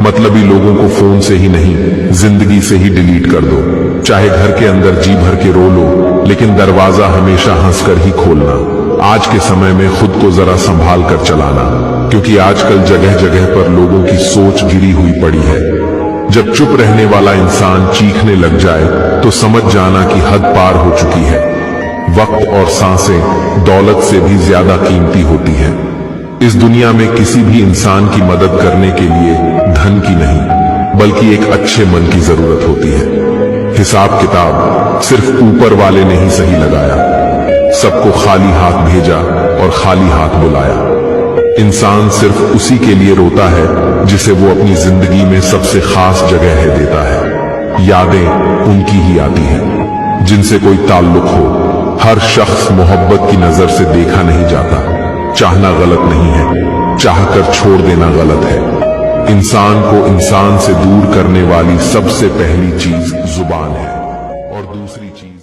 मतलबी लोगों को फोन से ही नहीं, जिंदगी से ही डिलीट कर दो। चाहे घर के अंदर जी भर के रो लो, लेकिन दरवाजा हमेशा हंसकर ही खोलना। आज के समय में खुद को जरा संभाल कर चलाना, क्योंकि आजकल जगह जगह पर लोगों की सोच गिरी हुई पड़ी है। जब चुप रहने वाला इंसान चीखने लग जाए तो समझ जाना कि हद पार हो चुकी है। वक्त और सांसें दौलत से भी ज्यादा कीमती होती है। इस दुनिया में किसी भी इंसान की मदद करने के लिए धन की नहीं, बल्कि एक अच्छे मन की जरूरत होती है। हिसाब किताब सिर्फ ऊपर वाले ने ही सही लगाया। सबको खाली हाथ भेजा और खाली हाथ बुलाया। इंसान सिर्फ उसी के लिए रोता है जिसे वो अपनी जिंदगी में सबसे खास जगह है देता है। यादें उनकी ही आती हैं जिनसे कोई ताल्लुक हो। हर शख्स मोहब्बत की नजर से देखा नहीं जाता। चाहना गलत नहीं है, चाहकर छोड़ देना गलत है। इंसान को इंसान से दूर करने वाली सबसे पहली चीज जुबान है, और दूसरी चीज